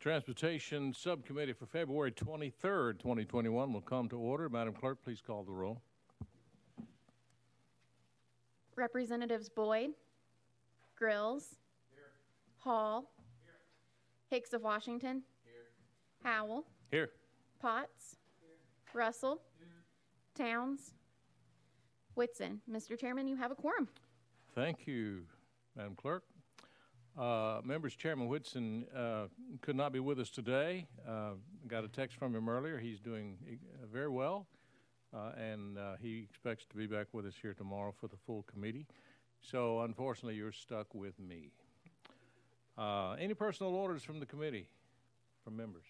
Transportation Subcommittee for February 23rd, 2021 will come to order. Madam Clerk, please call the roll. Representatives Boyd, Grills, here. Hall, here. Hicks of Washington, here. Howell, here. Potts, here. Russell, here. Towns, Whitson. Mr. Chairman, you have a quorum. Thank you, Madam Clerk. Members, Chairman Whitson could not be with us today. Got a text from him earlier. He's doing very well, and he expects to be back with us here tomorrow for the full committee. So, unfortunately, you're stuck with me. Any personal orders from the committee, from members?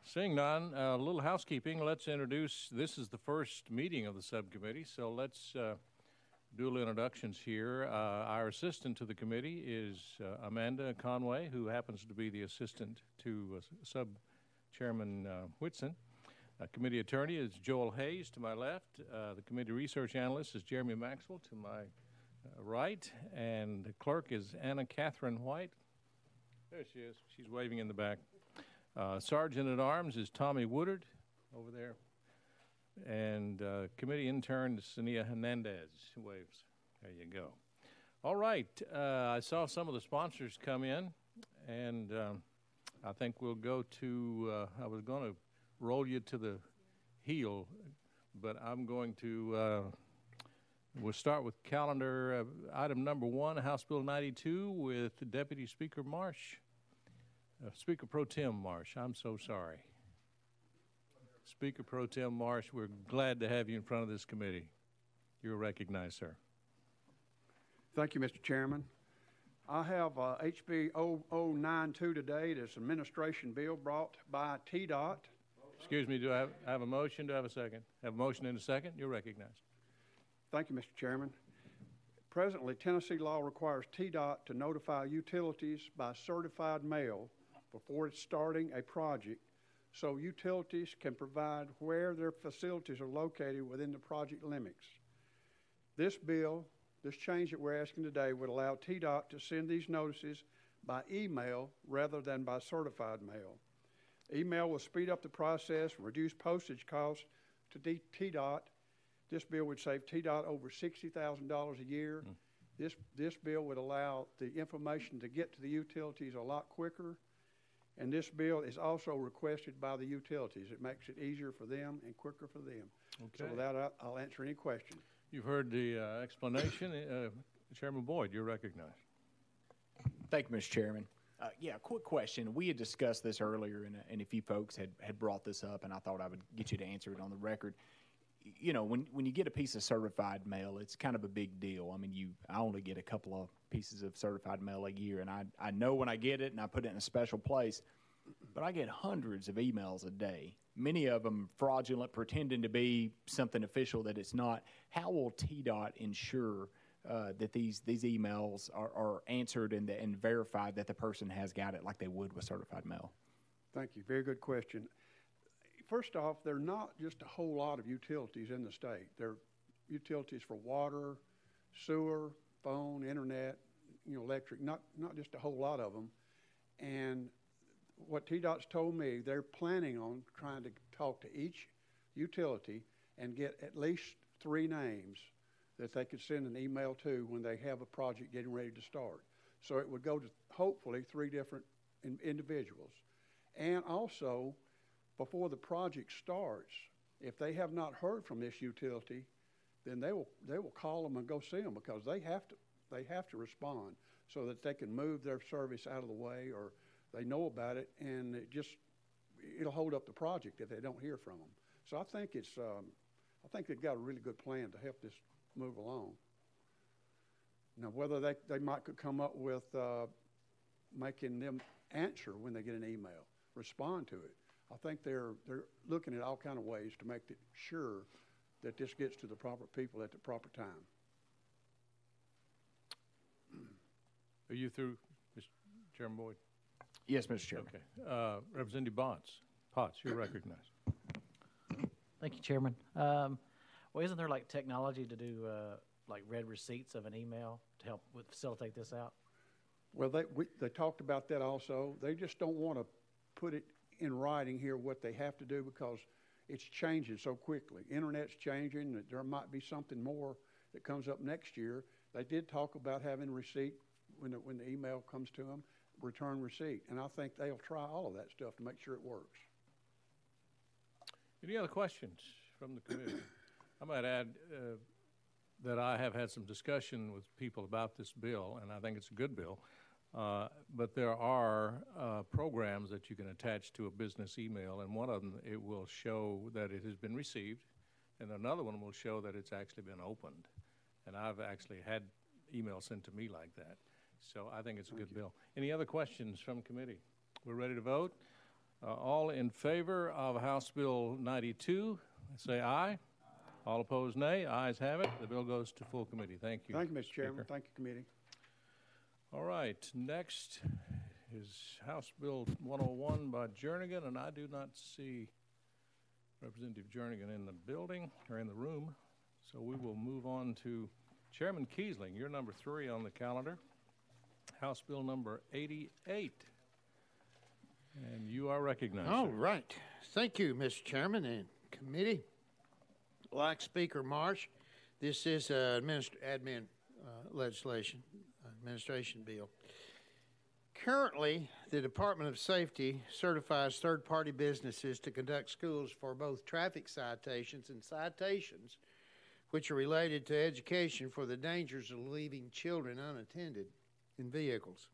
Seeing none, a little housekeeping. Let's introduce, this is the first meeting of the subcommittee, so let's do little introductions here. Our assistant to the committee is Amanda Conway, who happens to be the assistant to Sub-Chairman Whitson. Committee attorney is Joel Hayes to my left. The committee research analyst is Jeremy Maxwell to my right. And the clerk is Anna Catherine White. There she is. She's waving in the back. Sergeant at Arms is Tommy Woodard over there. And committee intern is Sania Hernandez, who waves. There you go. All right. I saw some of the sponsors come in, and I think we'll go to, I was going to roll you to the heel, but I'm going to, we'll start with calendar item number 1, House Bill 92 with Deputy Speaker Marsh. Speaker Pro Tem Marsh, I'm so sorry. Speaker Pro Tem Marsh, we're glad to have you in front of this committee. You're recognized, sir. Thank you, Mr. Chairman. I have HB 0092 today. It's an administration bill brought by TDOT. Excuse me, do I have a motion? Do I have a second? Have a motion in a second? You're recognized. Thank you, Mr. Chairman. Presently, Tennessee law requires TDOT to notify utilities by certified mail before starting a project, so utilities can provide where their facilities are located within the project limits. This bill, this change that we're asking today, would allow TDOT to send these notices by email rather than by certified mail. Email will speed up the process and reduce postage costs to TDOT. This bill would save TDOT over $60,000 a year. This bill would allow the information to get to the utilities a lot quicker. And this bill is also requested by the utilities. It makes it easier for them and quicker for them. Okay. So with that, I'll answer any questions. You've heard the explanation. Chairman Boyd, you're recognized. Thank you, Mr. Chairman. Yeah, quick question. We had discussed this earlier, and a few folks had brought this up, and I thought I would get you to answer it on the record. You know, when you get a piece of certified mail, it's kind of a big deal. I mean, I only get a couple of pieces of certified mail a year, and I know when I get it, and I put it in a special place, but I get hundreds of emails a day, many of them fraudulent, pretending to be something official that it's not. How will TDOT ensure that these emails are answered and verified that the person has got it like they would with certified mail? Thank you. Very good question. First off, there are not just a whole lot of utilities in the state. There are utilities for water, sewer, phone, internet, electric, not just a whole lot of them. And what TDOT's told me, they're planning on trying to talk to each utility and get at least 3 names that they could send an email to when they have a project getting ready to start. So it would go to hopefully 3 different individuals. And also, before the project starts, if they have not heard from this utility, then they will call them and go see them, because they have to respond so that they can move their service out of the way, or they know about it, and it'll hold up the project if they don't hear from them. So I think I think they've got a really good plan to help this move along. Now, whether they might could come up with making them answer when they get an email, respond to it. I think they're looking at all kind of ways to make it sure that this gets to the proper people at the proper time. Are you through, Mr. Chairman Boyd? Yes, Mr. Chairman. Okay. Representative Potts, you're recognized. Thank you, Chairman. Well, isn't there like technology to do like read receipts of an email to help facilitate this out? Well, they talked about that also. They just don't want to put it in writing here what they have to do because it's changing so quickly. Internet's changing. There might be something more that comes up next year. They did talk about having receipt when the email comes to them, return receipt. And I think they'll try all of that stuff to make sure it works. Any other questions from the committee? I might add that I have had some discussion with people about this bill, and I think it's a good bill. But there are programs that you can attach to a business email, and one of them, it will show that it has been received, and another one will show that it's actually been opened. And I've actually had emails sent to me like that. So I think it's a good bill. Any other questions from committee? We're ready to vote. All in favor of House Bill 92, say aye. All opposed, nay. Ayes have it. The bill goes to full committee. Thank you. Thank you, Mr. Chairman. Speaker. Thank you, committee. All right, next is House Bill 101 by Jernigan, and I do not see Representative Jernigan in the building or in the room, so we will move on to Chairman Kiesling. You're number 3 on the calendar. House Bill number 88, and you are recognized. All sir. right. Thank you, Mr. Chairman and committee. Like Speaker Marsh, this is administration bill. Currently, the Department of Safety certifies third-party businesses to conduct schools for both traffic citations and citations which are related to education for the dangers of leaving children unattended in vehicles.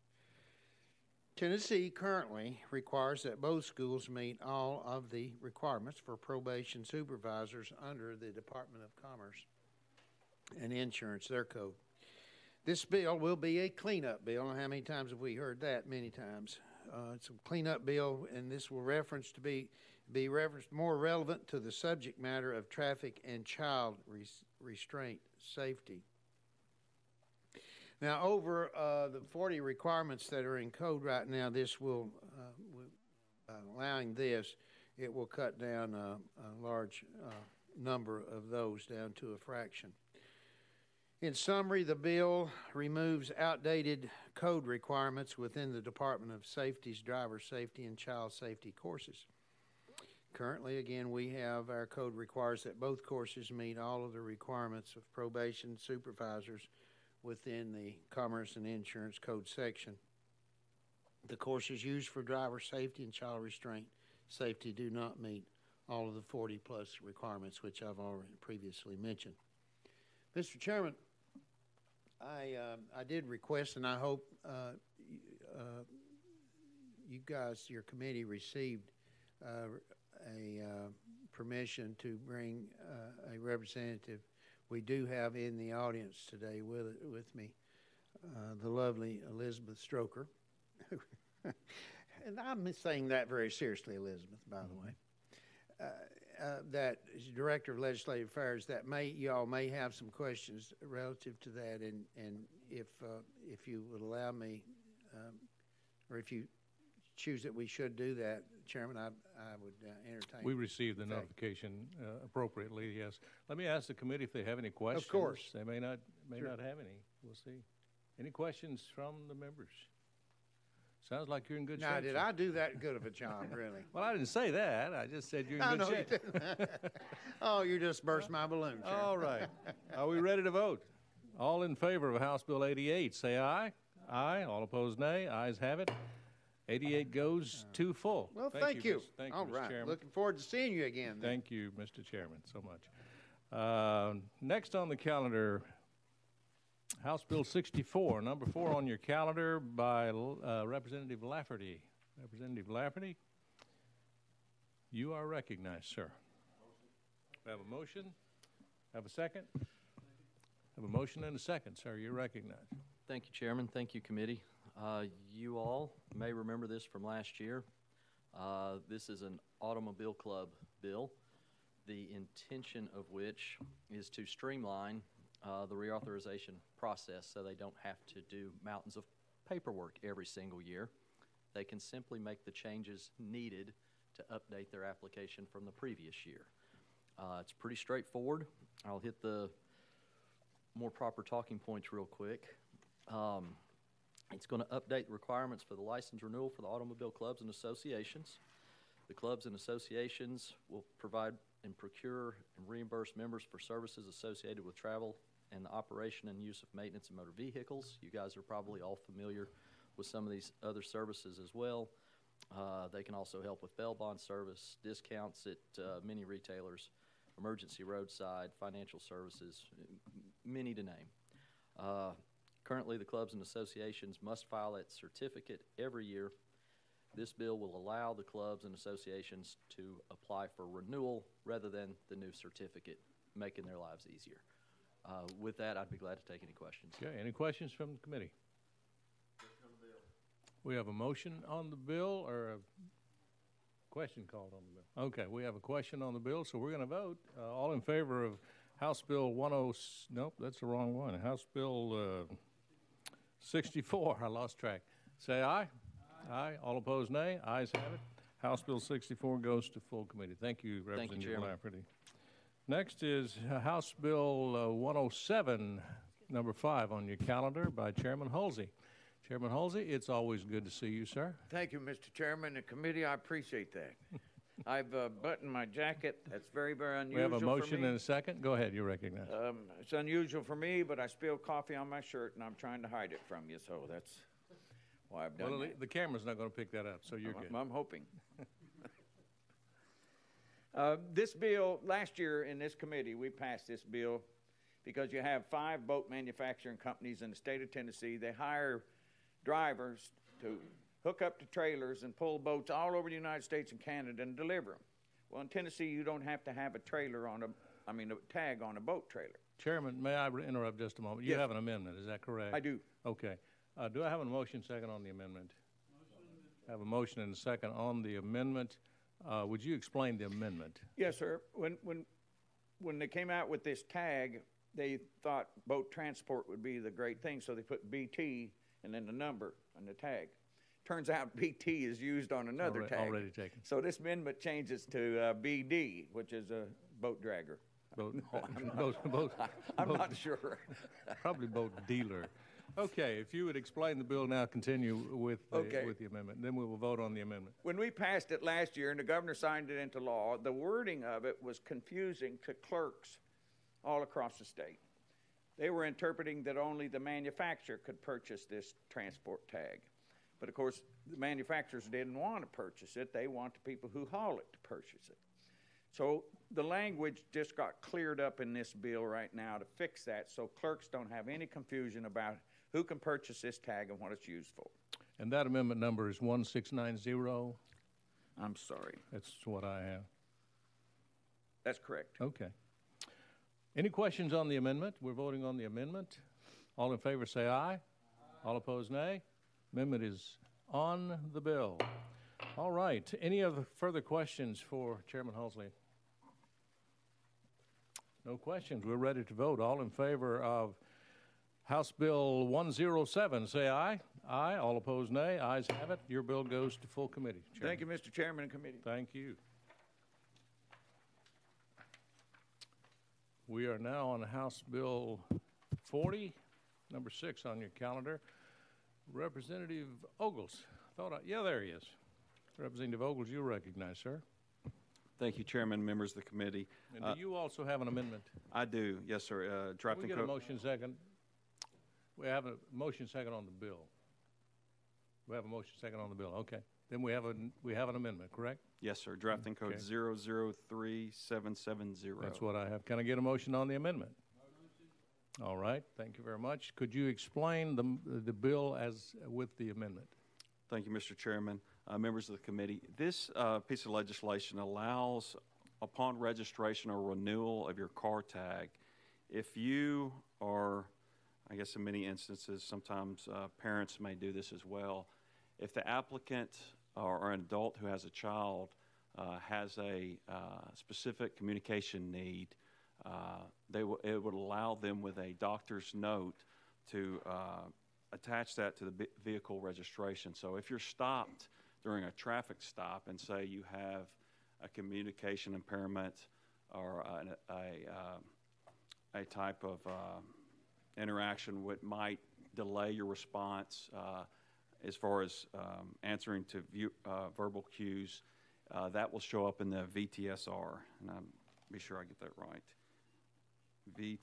Tennessee currently requires that both schools meet all of the requirements for probation supervisors under the Department of Commerce and Insurance, their code. This bill will be a cleanup bill. How many times have we heard that? Many times. It's a cleanup bill, and this will be referenced more relevant to the subject matter of traffic and child restraint safety. Now, over the 40 requirements that are in code right now, this will, allowing this, it will cut down a large number of those down to a fraction. In summary, the bill removes outdated code requirements within the Department of Safety's driver safety and child safety courses. Currently, again, we have our code requires that both courses meet all of the requirements of probation supervisors within the Commerce and Insurance Code section. The courses used for driver safety and child restraint safety do not meet all of the 40-plus requirements, which I've already previously mentioned. Mr. Chairman, I did request, and I hope you guys, your committee, received permission to bring a representative. We do have in the audience today with me the lovely Elizabeth Stroker. And I'm saying that very seriously, Elizabeth, by the way. That is Director of Legislative Affairs. That y'all may have some questions relative to that, and if you would allow me, or if you choose that we should do that, Chairman, I would entertain. We received the notification appropriately, yes. Let me ask the committee if they have any questions. Of course. They may not have any. We'll see. Any questions from the members? Sounds like you're in good shape. Now, did I do that good of a job, really? Well, I didn't say that. I just said you're in good shape. You didn't. Oh, you just burst my balloon, Chairman. All right. Are we ready to vote? All in favor of House Bill 88, say aye. Aye. All opposed, nay. Ayes have it. 88 goes to full. Well, thank you. Thank you, All Mr. right. Chairman. Looking forward to seeing you again. Then. Thank you, Mr. Chairman, so much. Next on the calendar, House Bill 64, number 4 on your calendar by Representative Lafferty. Representative Lafferty, you are recognized, sir. We have a motion. Have a second? Have a motion and a second, sir. You're recognized. Thank you, Chairman. Thank you, committee. You all may remember this from last year. This is an automobile club bill, the intention of which is to streamline the reauthorization process so they don't have to do mountains of paperwork every single year. They can simply make the changes needed to update their application from the previous year. It's pretty straightforward. I'll hit the more proper talking points real quick. It's going to update the requirements for the license renewal for the automobile clubs and associations. The clubs and associations will provide and procure and reimburse members for services associated with travel and the operation and use of maintenance of motor vehicles. You guys are probably all familiar with some of these other services as well. They can also help with bail bond service, discounts at many retailers, emergency roadside, financial services, many to name. Currently, the clubs and associations must file that certificate every year. This bill will allow the clubs and associations to apply for renewal rather than the new certificate, making their lives easier. With that, I'd be glad to take any questions. Okay, any questions from the committee? We have a motion on the bill or a question called on the bill? Okay, we have a question on the bill, so we're going to vote. All in favor of House Bill nope, that's the wrong one. House Bill 64, I lost track. Say aye. Aye. All opposed, nay. Ayes have it. House Bill 64 goes to full committee. Thank you, Representative Lafferty. Next is House Bill 107, number 5 on your calendar by Chairman Hulsey. Chairman Hulsey, it's always good to see you, sir. Thank you, Mr. Chairman and committee. I appreciate that. I've buttoned my jacket. That's very, very unusual. We have a motion for me. and a second. Go ahead, you recognize. It's unusual for me, but I spilled coffee on my shirt, and I'm trying to hide it from you, so that's why I've done Well, that. the camera's not going to pick that up, so you're good. I'm hoping. This bill, last year in this committee, we passed this bill because you have 5 boat manufacturing companies in the state of Tennessee. They hire drivers to hook up to trailers and pull boats all over the United States and Canada and deliver them. Well, in Tennessee, you don't have to have a trailer on a tag on a boat trailer. Chairman, may I interrupt just a moment? You Yes. have an amendment, is that correct? I do. Okay. Do I have a motion second on the amendment? I have a motion and a second on the amendment. Would you explain the amendment? Yes, sir. When they came out with this tag, they thought boat transport would be the great thing, so they put BT and then the number on the tag. Turns out BT is used on another tag. Already taken. So this amendment changes to BD, which is a boat dragger. I'm not sure. Probably boat dealer. Okay, if you would explain the bill now, continue with the amendment. Then we will vote on the amendment. When we passed it last year and the governor signed it into law, the wording of it was confusing to clerks all across the state. They were interpreting that only the manufacturer could purchase this transport tag. But of course, the manufacturers didn't want to purchase it. They want the people who haul it to purchase it. So the language just got cleared up in this bill right now to fix that so clerks don't have any confusion about who can purchase this tag and what it's used for. And that amendment number is 1690? I'm sorry. That's what I have. That's correct. Okay. Any questions on the amendment? We're voting on the amendment. All in favor say aye. All opposed, nay. Amendment is on the bill. All right. Any other further questions for Chairman Hulsey? No questions. We're ready to vote. All in favor of House Bill 107, say aye. Aye. All opposed, nay. Ayes have it. Your bill goes to full committee. Chairman. Thank you, Mr. Chairman and committee. Thank you. We are now on House Bill 40, number 6 on your calendar. Representative Ogles. Yeah, there he is. Representative Ogles, you recognize, sir. Thank you, Chairman, members of the committee. And do you also have an amendment? I do, yes, sir. Can we get a motion second? We have a motion second on the bill. We have a motion second on the bill. Okay. Then we have an amendment, correct? Yes, sir. Drafting code 003770. That's what I have. Can I get a motion on the amendment? All right. Thank you very much. Could you explain the bill as with the amendment? Thank you, Mr. Chairman. Members of the committee, this piece of legislation allows, upon registration or renewal of your car tag, if you are, I guess in many instances, sometimes parents may do this as well, if the applicant or an adult who has a child has a specific communication need, it would allow them with a doctor's note to attach that to the vehicle registration. So if you're stopped during a traffic stop and say you have a communication impairment or a type of interaction which might delay your response as far as answering to verbal cues. That will show up in the VTSR, and I'll be sure I get that right.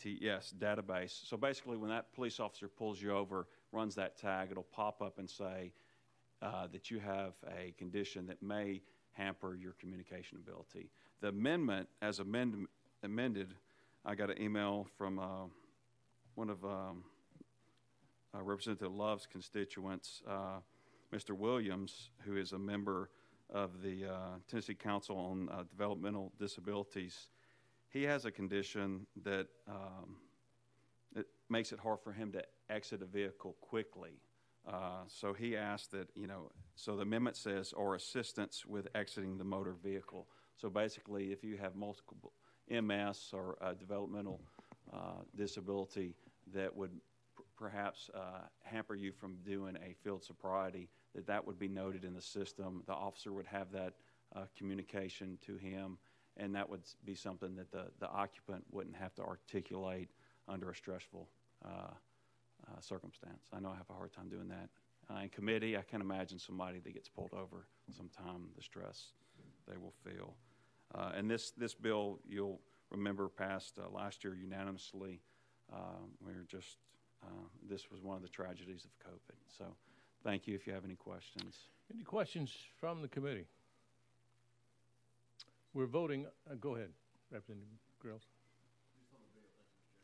Yes, database. So basically, when that police officer pulls you over, runs that tag, it'll pop up and say that you have a condition that may hamper your communication ability. The amendment, as amended, I got an email from one of Representative Love's constituents, Mr. Williams, who is a member of the Tennessee Council on Developmental Disabilities. He has a condition that it makes it hard for him to exit a vehicle quickly. So he asked that, so the amendment says, or assistance with exiting the motor vehicle. So basically, if you have multiple MS or developmental disability that would perhaps hamper you from doing a field sobriety, that would be noted in the system. The officer would have that communication to him, and that would be something that the occupant wouldn't have to articulate under a stressful circumstance. I know I have a hard time doing that. In committee, I can't imagine somebody that gets pulled over sometime, the stress they will feel. And this bill, you'll remember, passed last year unanimously. This was one of the tragedies of COVID. So thank you if you have any questions. Any questions from the committee? We're voting. Go ahead, Representative Grills.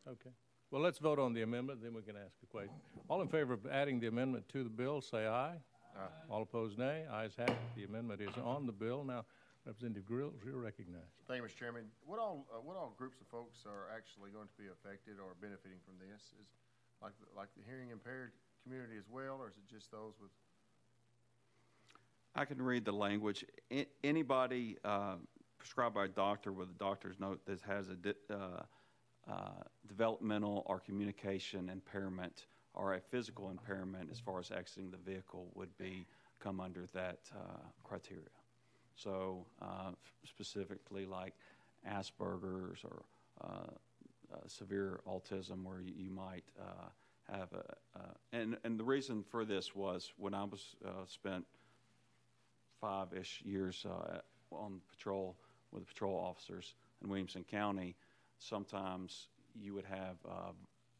Okay. Well, let's vote on the amendment, then we can ask a question. All in favor of adding the amendment to the bill, say aye. Aye. All opposed, nay. Ayes have it. The amendment is on the bill. Now, Representative Grills, you're recognized. Thank you, Mr. Chairman. What all groups of folks are actually going to be affected or benefiting from this? Is like the hearing impaired community as well, or is it just those with? I can read the language. Anybody prescribed by a doctor with a doctor's note that has a developmental or communication impairment or a physical impairment as far as exiting the vehicle would come under that criteria. So specifically like Asperger's or severe autism, where you might have and the reason for this was when I was spent 5-ish years on patrol with patrol officers in Williamson County. Sometimes you would have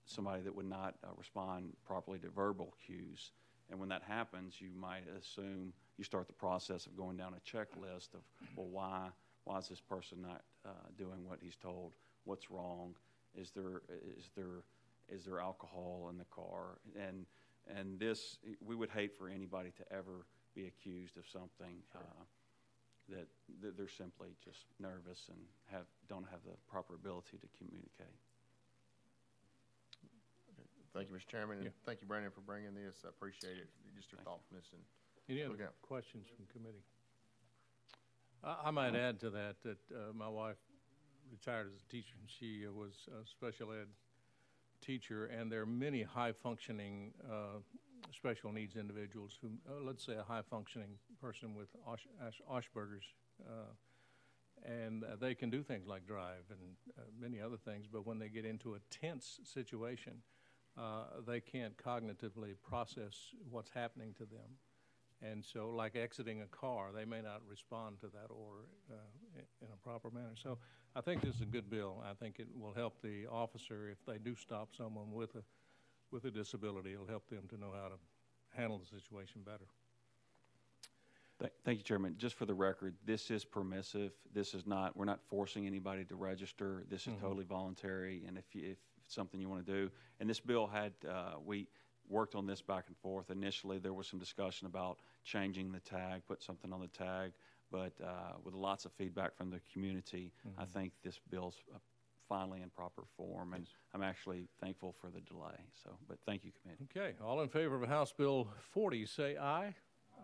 somebody that would not respond properly to verbal cues. And when that happens, you might assume, you start the process of going down a checklist of, well, why is this person not doing what he's told? What's wrong? Is there alcohol in the car? And this, we would hate for anybody to ever be accused of something that they're simply just nervous and don't have the proper ability to communicate. Thank you, Mr. Chairman, and thank you, Brandon, for bringing this. I appreciate it. Just your thoughtfulness. And any other questions from committee? I might add to that my wife retired as a teacher, and she was a special ed teacher, and there are many high-functioning special needs individuals who, let's say a high-functioning person with Asperger's, and they can do things like drive and many other things, but when they get into a tense situation, they can't cognitively process what's happening to them. And so, like exiting a car, they may not respond to that or in a proper manner. So I think this is a good bill. I think it will help the officer if they do stop someone with a disability. It'll help them to know how to handle the situation better. Thank you, Chairman. Just for the record, this is permissive. This is not, we're not forcing anybody to register. This is totally voluntary, and if it's something you want to do. And this bill had, we worked on this back and forth. Initially, there was some discussion about changing the tag, put something on the tag, but with lots of feedback from the community, I think this bill's finally in proper form, and I'm actually thankful for the delay. So, but thank you, committee. Okay, all in favor of House Bill 40, say aye.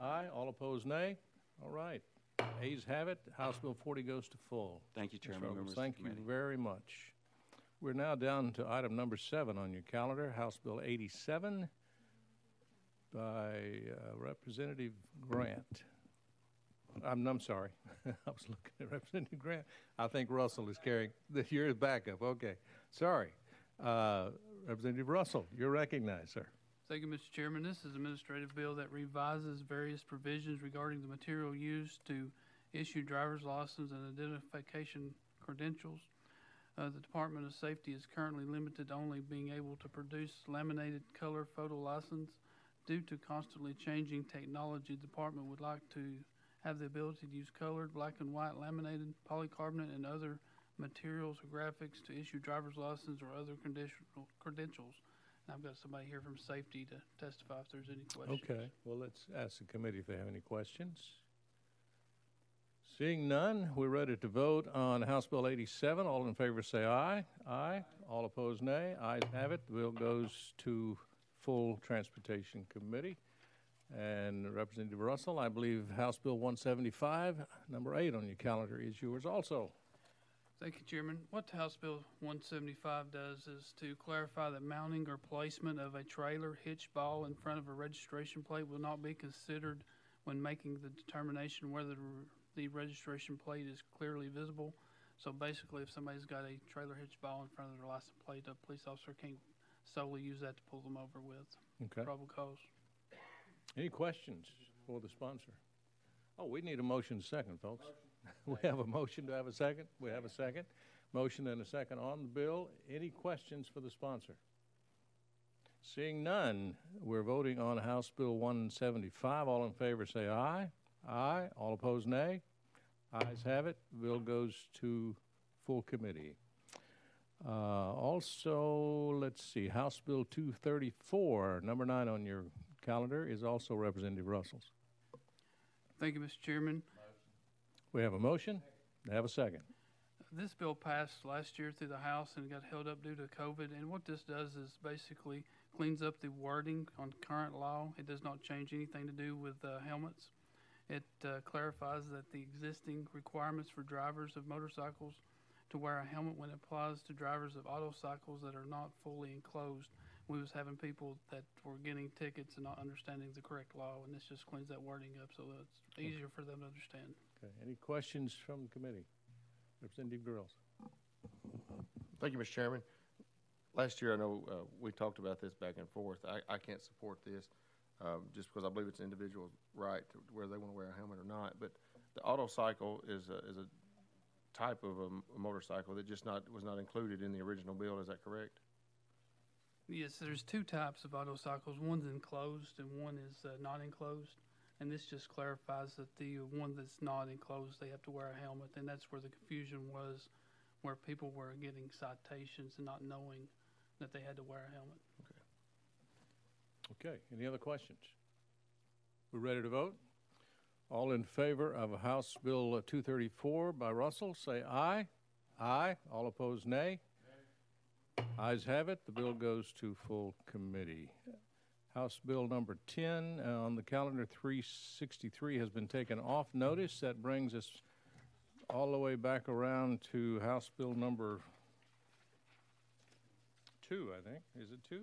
Aye. All opposed, nay. All right. Ayes have it. House Bill 40 goes to full. Thank you, Chairman. Members thank you very much. We're now down to item number 7 on your calendar, House Bill 87 by Representative Grant. I'm sorry. I was looking at Representative Grant. I think Russell is carrying this year's backup. Okay. Sorry. Representative Russell, you're recognized, sir. Thank you, Mr. Chairman. This is an administrative bill that revises various provisions regarding the material used to issue driver's license and identification credentials. The Department of Safety is currently limited to only being able to produce laminated color photo license. Due to constantly changing technology, the department would like to have the ability to use colored, black and white, laminated, polycarbonate, and other materials or graphics to issue driver's license or other credentials. And I've got somebody here from safety to testify if there's any questions. Okay, well, let's ask the committee if they have any questions. Seeing none, we're ready to vote on House Bill 87. All in favor say aye. Aye. All opposed, nay. Ayes have it. The bill goes to full Transportation Committee. And Representative Russell, I believe House Bill 175, number 8 on your calendar, is yours also. Thank you, Chairman. What House Bill 175 does is to clarify that mounting or placement of a trailer hitch ball in front of a registration plate will not be considered when making the determination whether the registration plate is clearly visible. So basically, if somebody's got a trailer hitch ball in front of their license plate, a police officer can't solely use that to pull them over with. Okay. Probable cause. Any questions for the sponsor? Oh, we need a motion second, folks. We have a motion. Do I have a second? We have a second. Motion and a second on the bill. Any questions for the sponsor? Seeing none, we're voting on House Bill 175. All in favor say aye. Aye. All opposed, nay. Ayes have it. The bill goes to full committee. Also, let's see, House Bill 234, number 9 on your calendar, is also Representative Russell's. Thank you, Mr. Chairman. We have a motion. I have a second. This bill passed last year through the House and got held up due to COVID. And what this does is basically cleans up the wording on current law. It does not change anything to do with helmets. It clarifies that the existing requirements for drivers of motorcycles to wear a helmet when it applies to drivers of autocycles that are not fully enclosed. We was having people that were getting tickets and not understanding the correct law, and this just cleans that wording up so that it's easier for them to understand. Okay. Any questions from the committee? Representative Grills. Thank you, Mr. Chairman. Last year, I know we talked about this back and forth. I can't support this just because I believe it's an individual's right to whether they want to wear a helmet or not. But the autocycle is a type of a motorcycle that just was not included in the original bill. Is that correct? Yes, there's two types of autocycles. One's enclosed and one is not enclosed. And this just clarifies that the one that's not enclosed, they have to wear a helmet. And that's where the confusion was, where people were getting citations and not knowing that they had to wear a helmet. Okay. Any other questions? We're ready to vote? All in favor of House Bill 234 by Russell, say aye. Aye. All opposed, nay. Ayes have it. The bill goes to full committee. House Bill number 10 on the calendar 363 has been taken off notice. That brings us all the way back around to House Bill number 2, I think. Is it 2?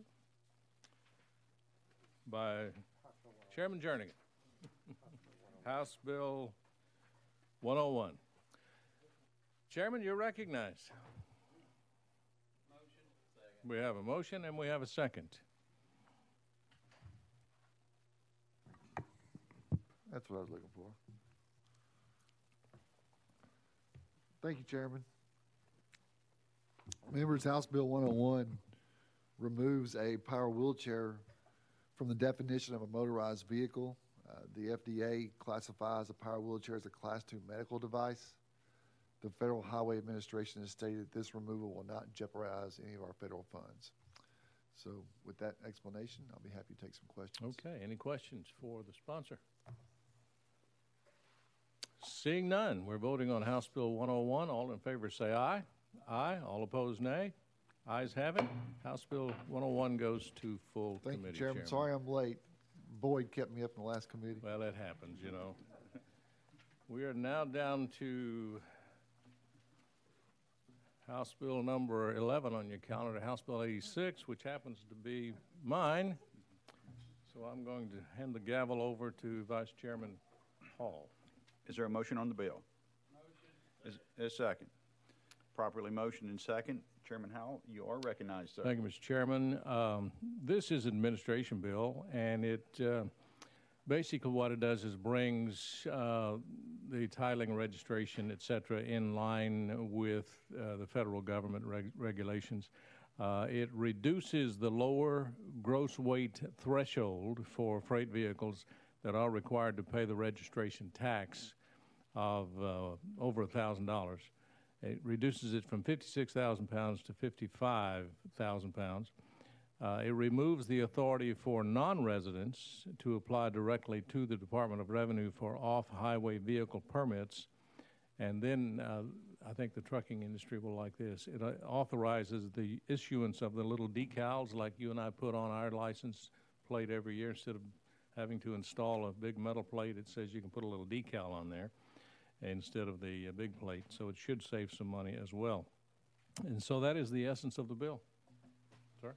By Chairman Jernigan. House Bill 101. Chairman, you're recognized. We have a motion and we have a second. That's what I was looking for. Thank you, Chairman. Members, House Bill 101 removes a power wheelchair from the definition of a motorized vehicle. The FDA classifies a power wheelchair as a Class 2 medical device. The Federal Highway Administration has stated that this removal will not jeopardize any of our federal funds. So with that explanation, I'll be happy to take some questions. Okay, any questions for the sponsor? Seeing none, we're voting on House Bill 101. All in favor say aye. Aye. All opposed, nay. Ayes have it. House Bill 101 goes to full committee. Thank you, Chairman. Sorry I'm late. Boyd kept me up in the last committee. Well, it happens, you know. We are now down to House Bill number 11 on your calendar, House Bill 86, which happens to be mine. So I'm going to hand the gavel over to Vice Chairman Hall. Is there a motion on the bill? Motion. Is a second? Properly motioned and second. Chairman Howell, you are recognized, sir. Thank you, Mr. Chairman. This is an administration bill, and it basically what it does is brings the titling, registration, et cetera, in line with the federal government regulations. It reduces the lower gross weight threshold for freight vehicles that are required to pay the registration tax of over $1,000. It reduces it from 56,000 pounds to 55,000 pounds. It removes the authority for non-residents to apply directly to the Department of Revenue for off-highway vehicle permits. And then I think the trucking industry will like this. It authorizes the issuance of the little decals like you and I put on our license plate every year. Instead of having to install a big metal plate, it says you can put a little decal on there instead of the big plate. So it should save some money as well. And so that is the essence of the bill. Sir?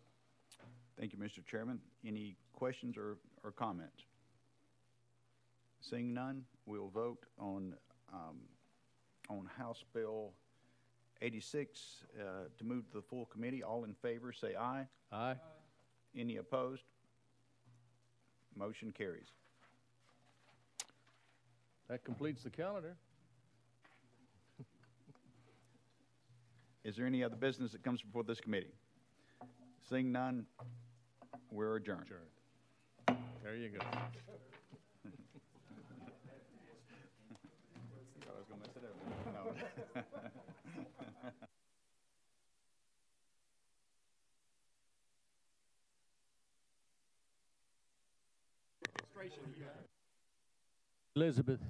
Thank you, Mr. Chairman. Any questions or comments? Seeing none, we'll vote on House Bill 86 to move to the full committee. All in favor, say aye. Aye. Any opposed? Motion carries. That completes the calendar. Is there any other business that comes before this committee? Seeing none, we're adjourned. There you go. I was going to mess it up. No. Elizabeth.